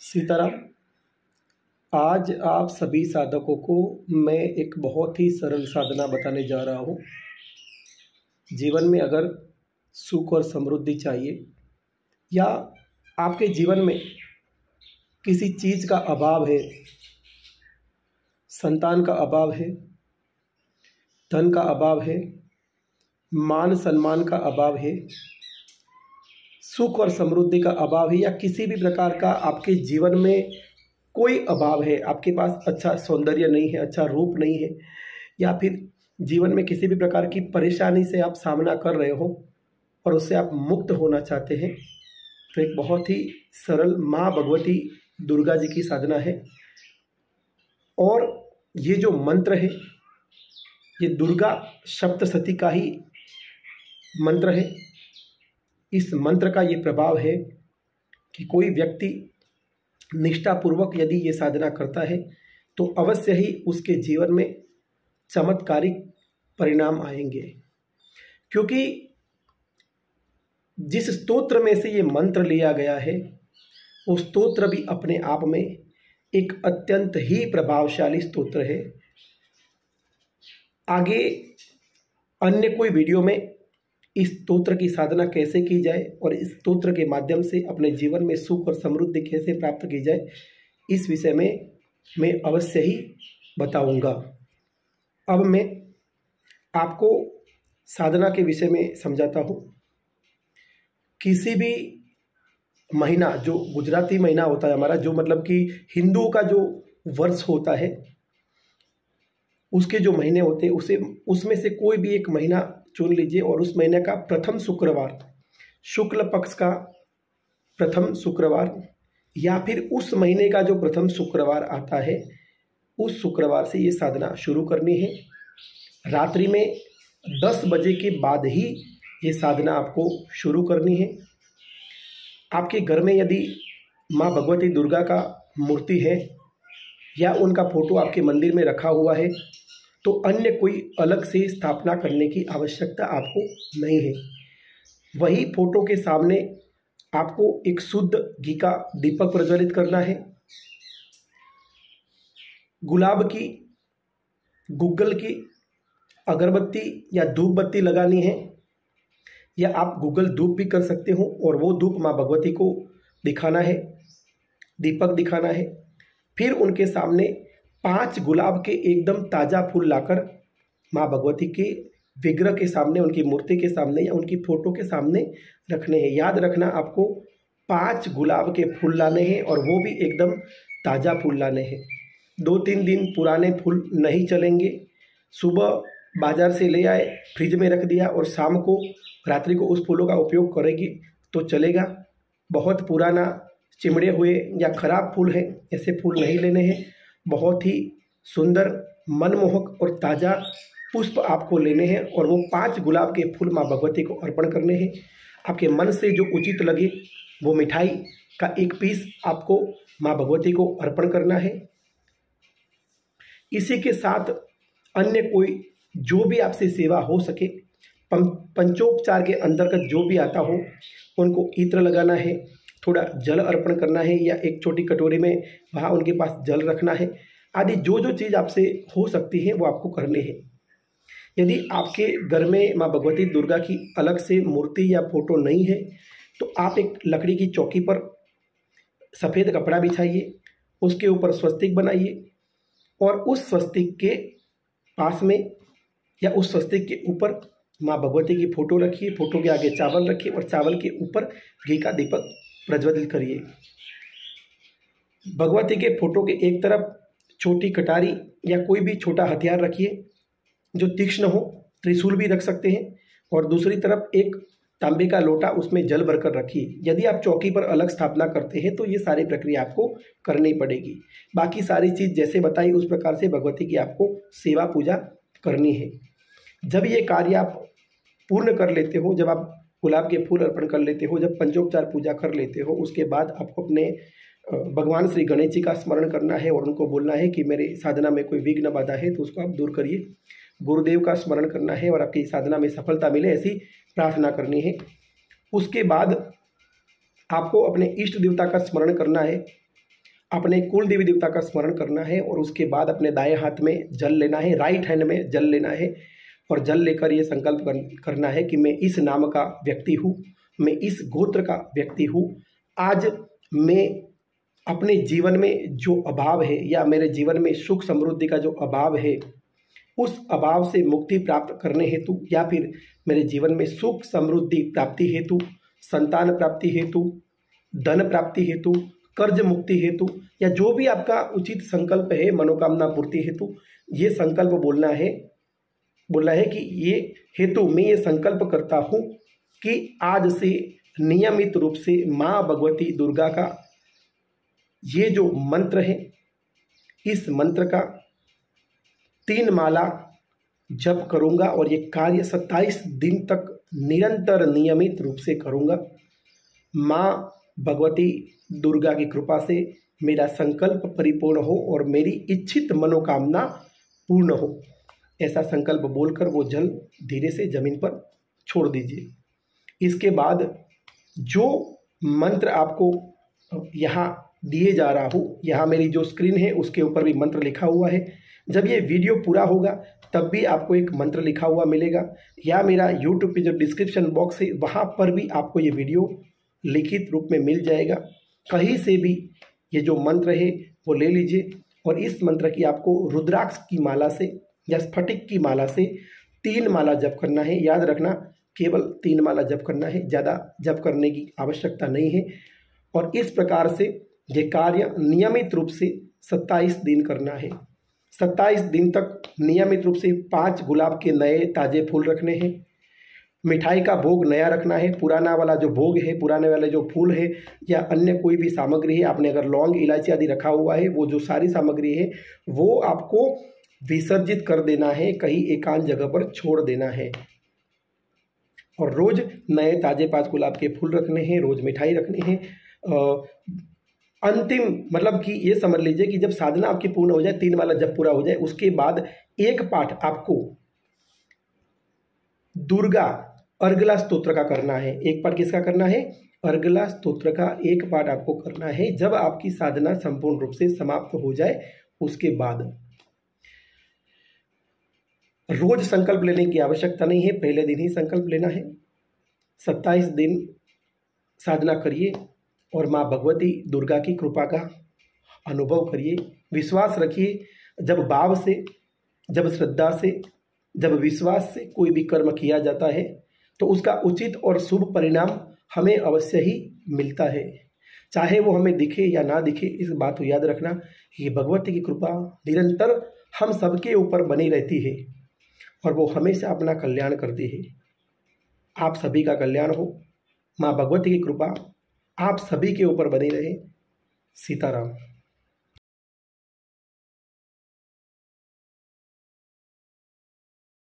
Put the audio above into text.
सीताराम। आज आप सभी साधकों को मैं एक बहुत ही सरल साधना बताने जा रहा हूँ। जीवन में अगर सुख और समृद्धि चाहिए या आपके जीवन में किसी चीज़ का अभाव है, संतान का अभाव है, धन का अभाव है, मान सम्मान का अभाव है, सुख और समृद्धि का अभाव है, या किसी भी प्रकार का आपके जीवन में कोई अभाव है, आपके पास अच्छा सौंदर्य नहीं है, अच्छा रूप नहीं है, या फिर जीवन में किसी भी प्रकार की परेशानी से आप सामना कर रहे हो और उससे आप मुक्त होना चाहते हैं, तो एक बहुत ही सरल माँ भगवती दुर्गा जी की साधना है। और ये जो मंत्र है ये दुर्गा सप्तशती का ही मंत्र है। इस मंत्र का ये प्रभाव है कि कोई व्यक्ति निष्ठापूर्वक यदि ये साधना करता है तो अवश्य ही उसके जीवन में चमत्कारिक परिणाम आएंगे, क्योंकि जिस स्तोत्र में से ये मंत्र लिया गया है वो स्तोत्र भी अपने आप में एक अत्यंत ही प्रभावशाली स्तोत्र है। आगे अन्य कोई वीडियो में इस स्तोत्र की साधना कैसे की जाए और इस स्तोत्र के माध्यम से अपने जीवन में सुख और समृद्धि कैसे प्राप्त की जाए, इस विषय में मैं अवश्य ही बताऊंगा। अब मैं आपको साधना के विषय में समझाता हूँ। किसी भी महीना, जो गुजराती महीना होता है हमारा, जो मतलब कि हिंदुओं का जो वर्ष होता है, उसके जो महीने होते हैं उसमें से कोई भी एक महीना चुन लीजिए और उस महीने का प्रथम शुक्रवार, शुक्ल पक्ष का प्रथम शुक्रवार, या फिर उस महीने का जो प्रथम शुक्रवार आता है उस शुक्रवार से ये साधना शुरू करनी है। रात्रि में 10 बजे के बाद ही ये साधना आपको शुरू करनी है। आपके घर में यदि माँ भगवती दुर्गा का मूर्ति है या उनका फोटो आपके मंदिर में रखा हुआ है तो अन्य कोई अलग से स्थापना करने की आवश्यकता आपको नहीं है। वही फोटो के सामने आपको एक शुद्ध घी का दीपक प्रज्वलित करना है, गुलाब की, गूगल की अगरबत्ती या धूप बत्ती लगानी है, या आप गूगल धूप भी कर सकते हो और वो धूप माँ भगवती को दिखाना है, दीपक दिखाना है। फिर उनके सामने 5 गुलाब के एकदम ताज़ा फूल लाकर माँ भगवती के विग्रह के सामने, उनकी मूर्ति के सामने या उनकी फ़ोटो के सामने रखने हैं। याद रखना, आपको 5 गुलाब के फूल लाने हैं और वो भी एकदम ताज़ा फूल लाने हैं। 2-3 दिन पुराने फूल नहीं चलेंगे। सुबह बाज़ार से ले आए, फ्रिज में रख दिया और शाम को, रात्रि को उस फूलों का उपयोग करेगी तो चलेगा। बहुत पुराना, चिमड़े हुए या खराब फूल है, ऐसे फूल नहीं लेने हैं। बहुत ही सुंदर, मनमोहक और ताज़ा पुष्प आपको लेने हैं और वो 5 गुलाब के फूल माँ भगवती को अर्पण करने हैं। आपके मन से जो उचित लगे वो मिठाई का एक पीस आपको माँ भगवती को अर्पण करना है। इसी के साथ अन्य कोई जो भी आपसे सेवा हो सके, पंचोपचार के अंतर्गत जो भी आता हो, उनको इत्र लगाना है, थोड़ा जल अर्पण करना है, या एक छोटी कटोरी में वहाँ उनके पास जल रखना है, आदि जो जो चीज़ आपसे हो सकती है वो आपको करने हैं। यदि आपके घर में माँ भगवती दुर्गा की अलग से मूर्ति या फोटो नहीं है तो आप एक लकड़ी की चौकी पर सफ़ेद कपड़ा बिछाइए, उसके ऊपर स्वस्तिक बनाइए और उस स्वस्तिक के पास में या उस स्वस्तिक के ऊपर माँ भगवती की फ़ोटो रखिए, फ़ोटो के आगे चावल रखिए और चावल के ऊपर घी का दीपक प्रज्वलित करिए। भगवती के फोटो के एक तरफ छोटी कटारी या कोई भी छोटा हथियार रखिए जो तीक्ष्ण हो, त्रिशूल भी रख सकते हैं, और दूसरी तरफ एक तांबे का लोटा, उसमें जल भरकर रखिए। यदि आप चौकी पर अलग स्थापना करते हैं तो ये सारी प्रक्रिया आपको करनी पड़ेगी। बाकी सारी चीज़ जैसे बताई उस प्रकार से भगवती की आपको सेवा पूजा करनी है। जब ये कार्य आप पूर्ण कर लेते हो, जब आप गुलाब के फूल अर्पण कर लेते हो, जब पंचोपचार पूजा कर लेते हो, उसके बाद आपको अपने भगवान श्री गणेश जी का स्मरण करना है और उनको बोलना है कि मेरे साधना में कोई विघ्न बाधा है तो उसको आप दूर करिए। गुरुदेव का स्मरण करना है और आपकी साधना में सफलता मिले ऐसी प्रार्थना करनी है। उसके बाद आपको अपने इष्ट देवता का स्मरण करना है अपने कुल देवी देवता का स्मरण करना है और उसके बाद अपने दाएं हाथ में जल लेना है, राइट हैंड में जल लेना है और जल लेकर ये संकल्प करना है कि मैं इस नाम का व्यक्ति हूँ, मैं इस गोत्र का व्यक्ति हूँ। आज मैं अपने जीवन में जो अभाव है या मेरे जीवन में सुख समृद्धि का जो अभाव है, उस अभाव से मुक्ति प्राप्त करने हेतु या फिर मेरे जीवन में सुख समृद्धि प्राप्ति हेतु, संतान प्राप्ति हेतु, धन प्राप्ति हेतु, कर्ज मुक्ति हेतु या जो भी आपका उचित संकल्प है मनोकामना पूर्ति हेतु, ये संकल्प बोलना है कि ये हेतु मैं ये संकल्प करता हूँ कि आज से नियमित रूप से माँ भगवती दुर्गा का ये जो मंत्र है, इस मंत्र का 3 माला जप करूँगा और ये कार्य 27 दिन तक निरंतर नियमित रूप से करूँगा। माँ भगवती दुर्गा की कृपा से मेरा संकल्प परिपूर्ण हो और मेरी इच्छित मनोकामना पूर्ण हो, ऐसा संकल्प बोलकर वो जल धीरे से जमीन पर छोड़ दीजिए। इसके बाद जो मंत्र आपको यहाँ दिए जा रहा हूँ, यहाँ मेरी जो स्क्रीन है उसके ऊपर भी मंत्र लिखा हुआ है। जब ये वीडियो पूरा होगा तब भी आपको एक मंत्र लिखा हुआ मिलेगा, या मेरा यूट्यूब पे जो डिस्क्रिप्शन बॉक्स है वहाँ पर भी आपको ये वीडियो लिखित रूप में मिल जाएगा। कहीं से भी ये जो मंत्र है वो ले लीजिए और इस मंत्र की आपको रुद्राक्ष की माला से या स्फटिक की माला से 3 माला जप करना है। याद रखना, केवल 3 माला जप करना है, ज़्यादा जप करने की आवश्यकता नहीं है। और इस प्रकार से ये कार्य नियमित रूप से 27 दिन करना है। 27 दिन तक नियमित रूप से 5 गुलाब के नए ताज़े फूल रखने हैं। मिठाई का भोग नया रखना है, पुराना वाला जो भोग है, पुराने वाले जो फूल है या अन्य कोई भी सामग्री है, आपने अगर लौंग इलायची आदि रखा हुआ है, वो जो सारी सामग्री है वो आपको विसर्जित कर देना है, कहीं एकांत जगह पर छोड़ देना है। और रोज नए ताजे 5 गुलाब के फूल रखने हैं, रोज मिठाई रखनी है। अंतिम मतलब कि ये समझ लीजिए कि जब साधना आपकी पूर्ण हो जाए, 3 माला जब पूरा हो जाए, उसके बाद एक पाठ आपको दुर्गा अर्गला स्तोत्र का करना है। एक पाठ किसका करना है? अर्गला स्तोत्र का एक पाठ आपको करना है। जब आपकी साधना संपूर्ण रूप से समाप्त हो जाए उसके बाद रोज संकल्प लेने की आवश्यकता नहीं है, पहले दिन ही संकल्प लेना है। 27 दिन साधना करिए और माँ भगवती दुर्गा की कृपा का अनुभव करिए। विश्वास रखिए, जब भाव से, जब श्रद्धा से, जब विश्वास से कोई भी कर्म किया जाता है तो उसका उचित और शुभ परिणाम हमें अवश्य ही मिलता है, चाहे वो हमें दिखे या ना दिखे। इस बात को याद रखना कि भगवती की कृपा निरंतर हम सबके ऊपर बनी रहती है और वो हमेशा अपना कल्याण करती है। आप सभी का कल्याण हो, माँ भगवती की कृपा आप सभी के ऊपर बनी रहे। सीताराम।